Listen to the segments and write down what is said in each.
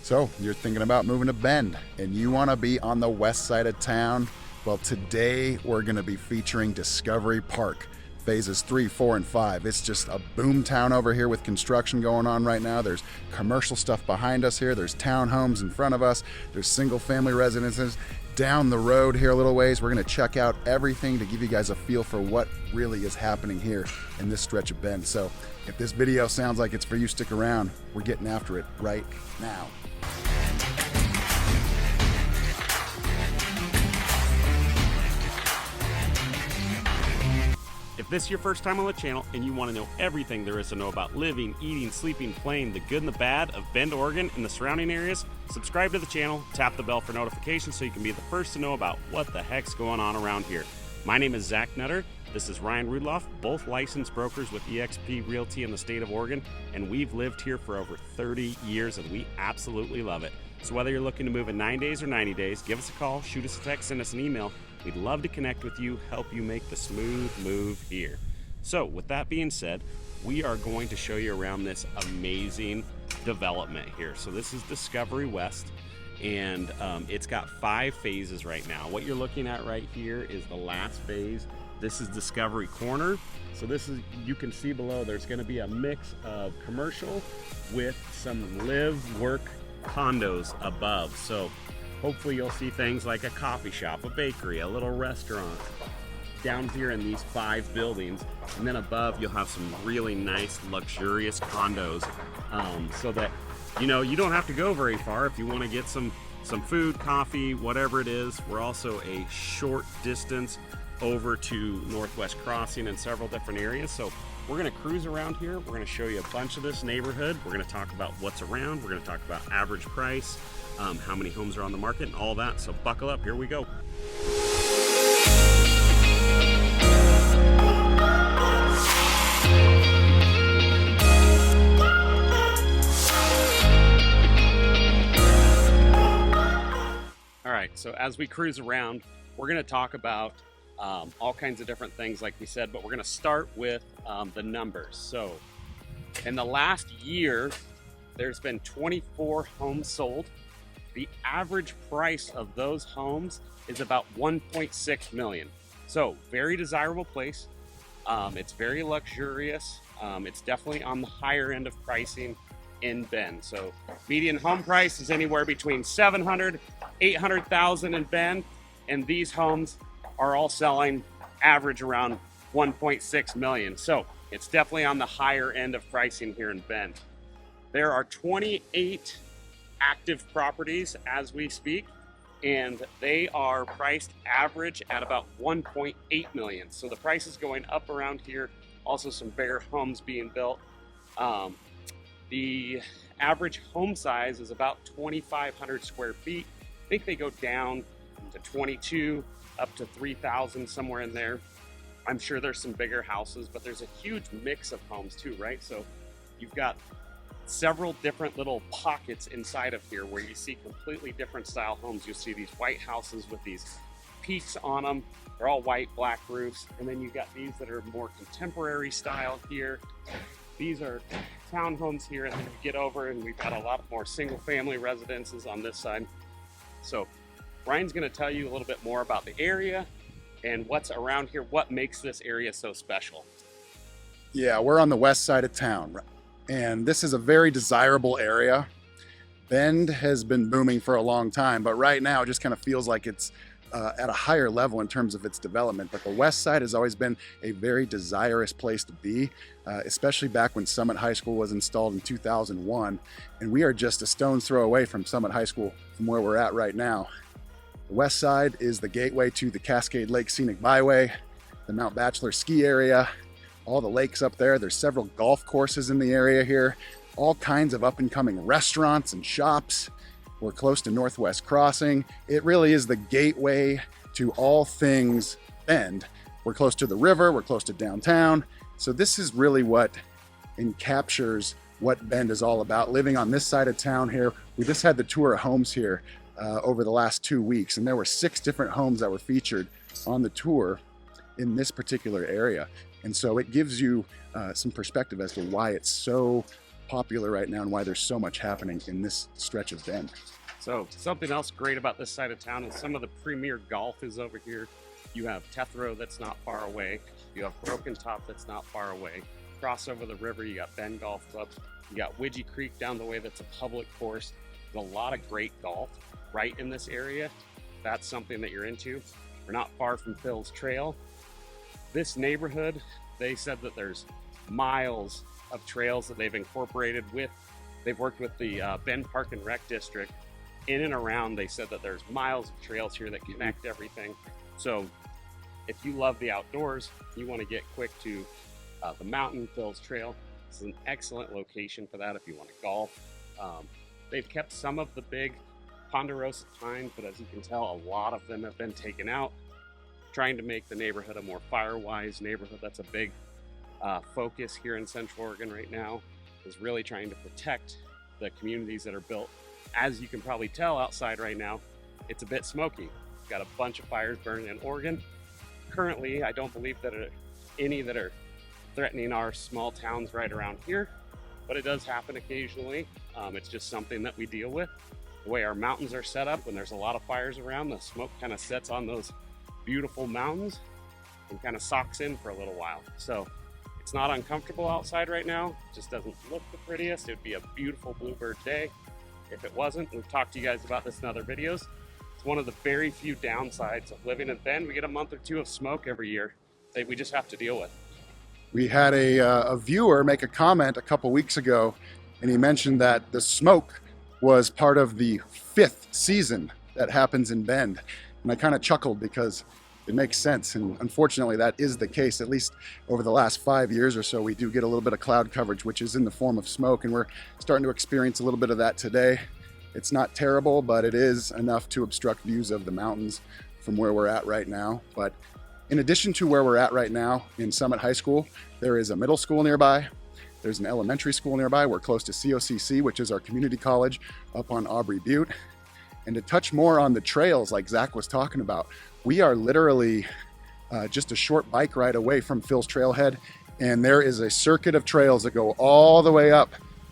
So you're thinking about moving to Bend and you want to be on the west side of town? Well, today we're going to be featuring Discovery Park, phases 3, 4, and 5. It's just a boom town over here with construction going on right now. There's commercial stuff behind us here. There's townhomes in front of us. There's single family residences down the road here a little ways. We're going to check out everything to give you guys a feel for what really is happening here in this stretch of Bend. So if this video sounds like it's for you, stick around. We're getting after it right now. If this is your first time on the channel and you want to know everything there is to know about living, eating, sleeping, playing, the good and the bad of Bend, Oregon and the surrounding areas, subscribe to the channel, tap the bell for notifications so you can be the first to know about what the heck's going on around here. My name is Zach Nutter. This is Ryan Rudloff, both licensed brokers with eXp Realty in the state of Oregon, and we've lived here for over 30 years and we absolutely love it. So whether you're looking to move in 9 days or 90 days, give us a call, shoot us a text, send us an email. We'd love to connect with you, help you make the smooth move here. So with that being said, we are going to show you around this amazing development here. So this is Discovery West, and it's got 5 phases right now. What you're looking at right here is the last phase. This is Discovery Corner. So this is, you can see below, there's gonna be a mix of commercial with some live, work condos above. So hopefully you'll see things like a coffee shop, a bakery, a little restaurant down here in these 5 buildings. And then above you'll have some really nice luxurious condos, so that you don't have to go very far if you want to get some food, coffee, whatever it is. We're also a short distance over to Northwest Crossing and several different areas. So we're going to cruise around here. We're going to show you a bunch of this neighborhood. We're going to talk about what's around. We're going to talk about average price, how many homes are on the market, and all that. So buckle up, here we go. All right, so as we cruise around, we're going to talk about all kinds of different things like we said, but we're going to start with the numbers. So in the last year, there's been 24 homes sold. The average price of those homes is about 1.6 million. So very desirable place. It's very luxurious. It's definitely on the higher end of pricing in Bend. So median home price is anywhere between 700, 800,000 in Bend, and these homes are all selling average around 1.6 million. So it's definitely on the higher end of pricing here in Bend. There are 28 active properties as we speak, and they are priced average at about 1.8 million. So the price is going up around here. Also some bigger homes being built. The average home size is about 2,500 square feet. I think they go down to 22 up to 3,000, somewhere in there. I'm sure there's some bigger houses, but there's a huge mix of homes too, right? So you've got several different little pockets inside of here where you see completely different style homes. You'll see these white houses with these peaks on them. They're all white, black roofs. And then you've got these that are more contemporary style here. These are townhomes here, and then you get over and we've got a lot more single family residences on this side. So Ryan's going to tell you a little bit more about the area and what's around here, what makes this area so special. Yeah, we're on the west side of town, and this is a very desirable area. Bend has been booming for a long time, but right now it just kind of feels like it's at a higher level in terms of its development. But the west side has always been a very desirous place to be, especially back when Summit High School was installed in 2001. And we are just a stone's throw away from Summit High School from where we're at right now. The west side is the gateway to the Cascade Lake Scenic Byway, the Mount Bachelor ski area, all the lakes up there. There's several golf courses in the area here, all kinds of up and coming restaurants and shops. We're close to Northwest Crossing. It really is the gateway to all things Bend. We're close to the river, we're close to downtown. So this is really what encaptures what Bend is all about. Living on this side of town here, we just had the tour of homes here over the last 2 weeks, and there were 6 different homes that were featured on the tour in this particular area. And so it gives you some perspective as to why it's so popular right now and why there's so much happening in this stretch of Bend. So something else great about this side of town is some of the premier golf is over here. You have Tethrow that's not far away. You have Broken Top that's not far away. Cross over the river, you got Bend Golf Club. You got Widgie Creek down the way that's a public course. There's a lot of great golf right in this area. That's something that you're into. We're not far from Phil's Trail. This neighborhood, they said that there's miles of trails that they've incorporated with. They've worked with the Bend Park and Rec District. In and around, they said that there's miles of trails here that connect everything. So if you love the outdoors, you want to get quick to the mountain, Phil's Trail. This is an excellent location for that if you want to golf. They've kept some of the big ponderosa pines, but as you can tell, a lot of them have been taken out, trying to make the neighborhood a more fire-wise neighborhood. That's a big focus here in Central Oregon right now, is really trying to protect the communities that are built. As you can probably tell outside right now, it's a bit smoky. We've got a bunch of fires burning in Oregon. Currently, I don't believe that any that are threatening our small towns right around here, but it does happen occasionally. It's just something that we deal with. The way our mountains are set up, when there's a lot of fires around, the smoke kind of sets on those beautiful mountains and kind of socks in for a little while. So it's not uncomfortable outside right now. It just doesn't look the prettiest. It would be a beautiful bluebird day if it wasn't. We've talked to you guys about this in other videos. It's one of the very few downsides of living in Bend. We get a month or two of smoke every year that we just have to deal with. We had a viewer make a comment a couple weeks ago, and he mentioned that the smoke was part of the 5th season that happens in Bend. And I kind of chuckled because it makes sense. And unfortunately, that is the case. At least over the last 5 years or so, we do get a little bit of cloud coverage, which is in the form of smoke. And we're starting to experience a little bit of that today. It's not terrible, but it is enough to obstruct views of the mountains from where we're at right now. But in addition to where we're at right now in Summit High School, there is a middle school nearby. There's an elementary school nearby. We're close to COCC, which is our community college up on Aubrey Butte. And to touch more on the trails like Zach was talking about, we are literally just a short bike ride away from Phil's Trailhead. And there is a circuit of trails that go all the way up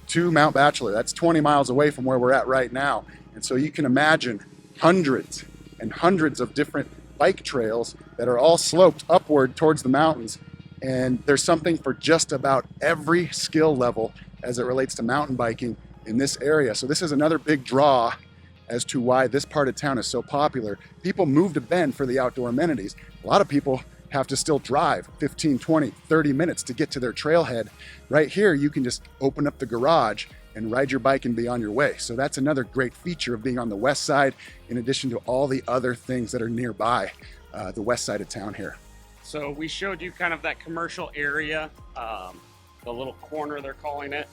to Mount Bachelor. That's 20 miles away from where we're at right now. And so you can imagine hundreds and hundreds of different bike trails that are all sloped upward towards the mountains. And there's something for just about every skill level as it relates to mountain biking in this area. So this is another big draw as to why this part of town is so popular. People move to Bend for the outdoor amenities. A lot of people have to still drive 15, 20, 30 minutes to get to their trailhead. Right here, you can just open up the garage and ride your bike and be on your way. So that's another great feature of being on the west side, in addition to all the other things that are nearby the west side of town here. So we showed you kind of that commercial area, the little corner they're calling it.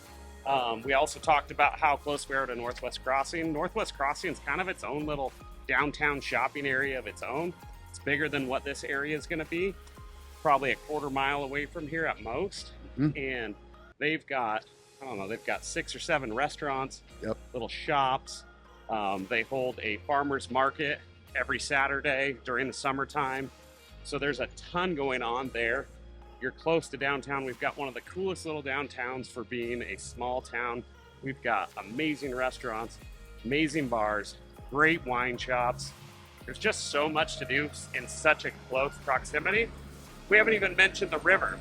We also talked about how close we are to Northwest Crossing. Northwest Crossing is kind of its own little downtown shopping area of its own. It's bigger than what this area is going to be, probably a quarter mile away from here at most. Mm-hmm. And they've got, I don't know, they've got 6 or 7 restaurants, yep, little shops. They hold a farmer's market every Saturday during the summertime. So there's a ton going on there. You're close to downtown. We've got one of the coolest little downtowns for being a small town. We've got amazing restaurants, amazing bars, great wine shops. There's just so much to do in such a close proximity. We haven't even mentioned the river.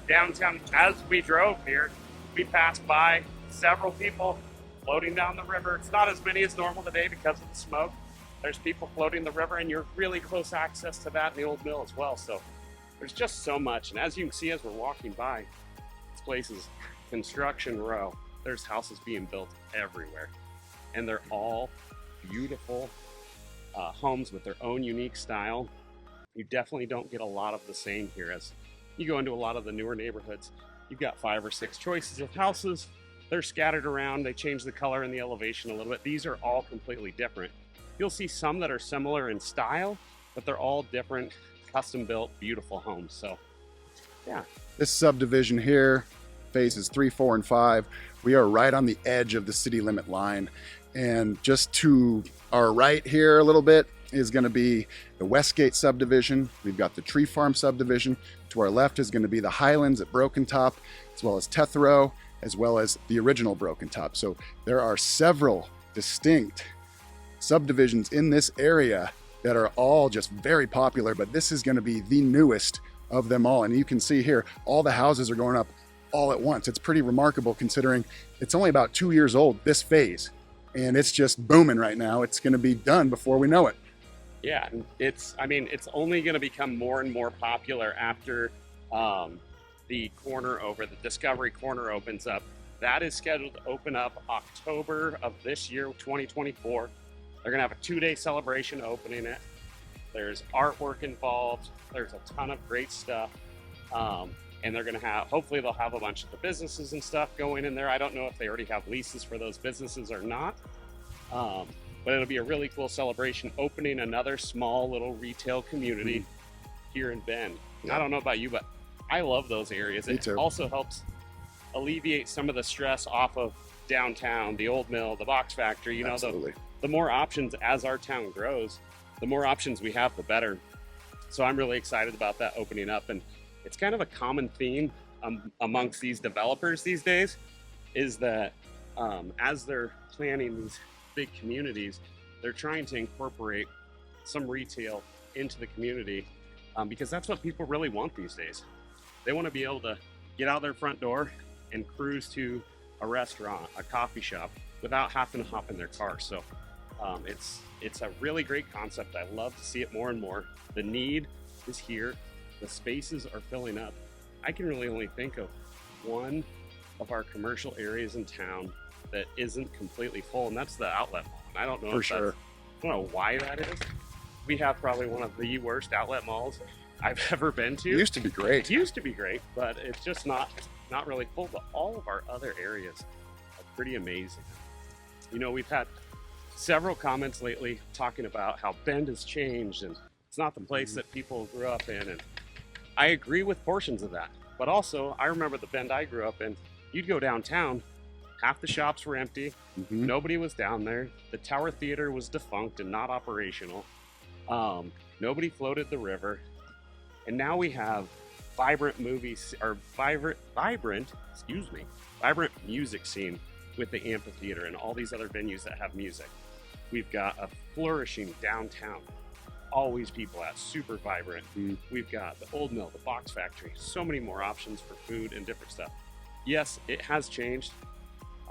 Downtown, as we drove here, we passed by several people floating down the river. It's not as many as normal today because of the smoke. There's people floating the river, and you're really close access to that in the old mill as well. So there's just so much. And as you can see as we're walking by, this place is construction row. There's houses being built everywhere. And they're all beautiful homes with their own unique style. You definitely don't get a lot of the same here. As you go into a lot of the newer neighborhoods, you've got 5 or 6 choices of houses. They're scattered around. They change the color and the elevation a little bit. These are all completely different. You'll see some that are similar in style, but they're all different, custom-built, beautiful homes. So, yeah. This subdivision here, phases 3, 4, and 5, we are right on the edge of the city limit line. And just to our right here a little bit is going to be the Westgate subdivision. We've got the Tree Farm subdivision. To our left is going to be the Highlands at Broken Top, as well as Tethrow. as well as the original Broken Top. So there are several distinct subdivisions in this area that are all just very popular, but this is going to be the newest of them all. And you can see here, all the houses are going up all at once. It's pretty remarkable considering it's only about 2 years old, this phase, and it's just booming right now. It's going to be done before we know it. Yeah, it's only going to become more and more popular after the Discovery Corner opens up. That is scheduled to open up October of this year, 2024. They're going to have a 2-day celebration opening it. There's artwork involved. There's a ton of great stuff. And they're going to hopefully they'll have a bunch of the businesses and stuff going in there. I don't know if they already have leases for those businesses or not. But it'll be a really cool celebration, opening another small little retail community here in Bend. Yeah. I don't know about you, but I love those areas. Me too. Also helps alleviate some of the stress off of downtown, the old mill, the box factory. You know, the more options as our town grows, the more options we have, the better. So I'm really excited about that opening up. And it's kind of a common theme amongst these developers these days is that as they're planning these big communities, they're trying to incorporate some retail into the community because that's what people really want these days. They want to be able to get out their front door and cruise to a restaurant, a coffee shop, without having to hop in their car. So it's a really great concept. I love to see it more and more. The need is here. The spaces are filling up. I can really only think of one of our commercial areas in town that isn't completely full, and that's the outlet mall. And I don't know I don't know why that is. We have probably one of the worst outlet malls I've ever been to. It used to be great. It used to be great, but it's just not really full. But all of our other areas are pretty amazing. You know, we've had several comments lately talking about how Bend has changed and it's not the place that people grew up in, and I agree with portions of that. But also, I remember the Bend I grew up in. You'd go downtown, half the shops were empty, nobody was down there. The Tower Theater was defunct and not operational. Nobody floated the river. And now we have vibrant music scene with the amphitheater and all these other venues that have music. We've got a flourishing downtown, always people at, super vibrant. We've got the old mill, the box factory, so many more options for food and different stuff. Yes, it has changed.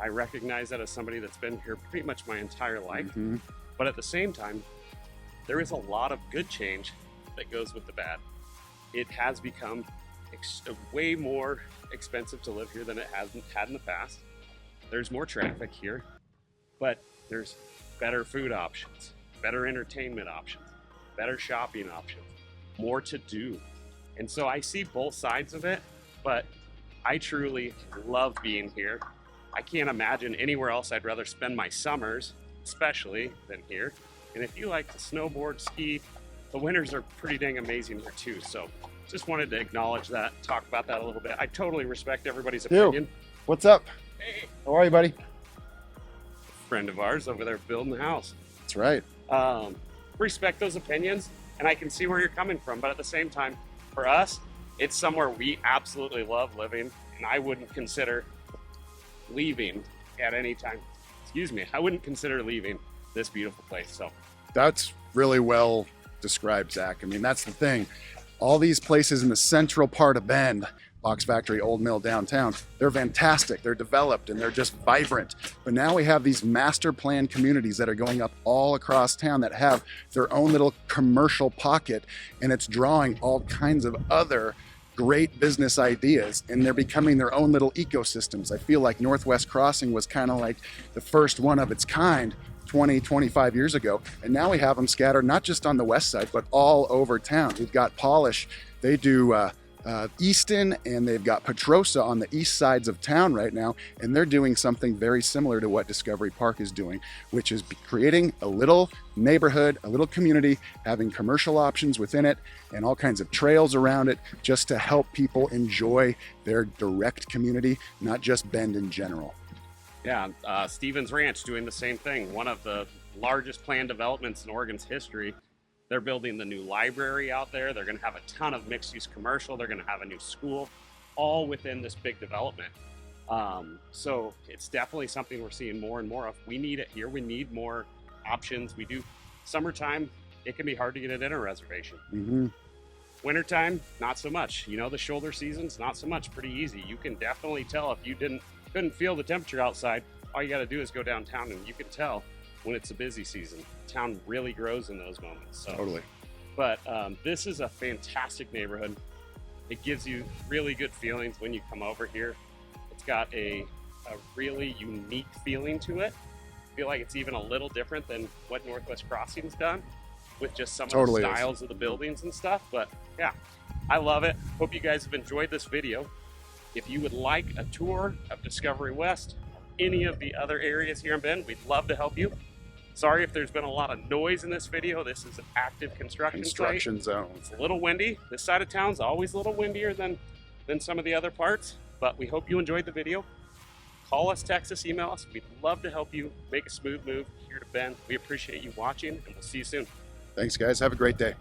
I recognize that as somebody that's been here pretty much my entire life. But at the same time, there is a lot of good change that goes with the bad. It has become way more expensive to live here than it has had in the past. There's more traffic here, but there's better food options, better entertainment options, better shopping options, more to do. And so I see both sides of it, but I truly love being here. I can't imagine anywhere else I'd rather spend my summers, especially than here. And if you like to snowboard, ski, the winters are pretty dang amazing here too. So just wanted to acknowledge that, talk about that a little bit. I totally respect everybody's opinion. What's up? Hey. How are you, buddy? Friend of ours over there building the house. That's right. Respect those opinions, and I can see where you're coming from, but at the same time, for us, it's somewhere we absolutely love living, and I wouldn't consider leaving at any time. I wouldn't consider leaving this beautiful place. So that's really well described, Zach. I mean, that's the thing. All these places in the central part of Bend, Box Factory, Old Mill, downtown, they're fantastic. They're developed and they're just vibrant. But now we have these master plan communities that are going up all across town that have their own little commercial pocket, and it's drawing all kinds of other great business ideas, and they're becoming their own little ecosystems. I feel like Northwest Crossing was kind of like the first one of its kind 20, 25 years ago. And now we have them scattered, not just on the west side, but all over town. We've got Polish. They do Easton, and they've got Petrosa on the east sides of town right now. And they're doing something very similar to what Discovery Park is doing, which is creating a little neighborhood, a little community, having commercial options within it and all kinds of trails around it, just to help people enjoy their direct community, not just Bend in general. Yeah, Stevens Ranch doing the same thing. One of the largest planned developments in Oregon's history. They're building the new library out there. They're going to have a ton of mixed-use commercial. They're going to have a new school, all within this big development. So it's definitely something we're seeing more and more of. We need it here. We need more options. We do. Summertime, it can be hard to get a dinner reservation. Mm-hmm. Wintertime, not so much. You know, the shoulder seasons, not so much. Pretty easy. You can definitely tell if you couldn't feel the temperature outside. All you got to do is go downtown, and you can tell when it's a busy season. Town really grows in those moments. So. Totally. But this is a fantastic neighborhood. It gives you really good feelings when you come over here. It's got a really unique feeling to it. I feel like it's even a little different than what Northwest Crossing's done with just some of the styles of the buildings and stuff. But yeah, I love it. Hope you guys have enjoyed this video. If you would like a tour of Discovery West, or any of the other areas here in Bend, we'd love to help you. Sorry if there's been a lot of noise in this video. This is an active construction site. zone. It's a little windy. This side of town's always a little windier than some of the other parts, but we hope you enjoyed the video. Call us, text us, email us. We'd love to help you make a smooth move here to Bend. We appreciate you watching, and we'll see you soon. Thanks, guys. Have a great day.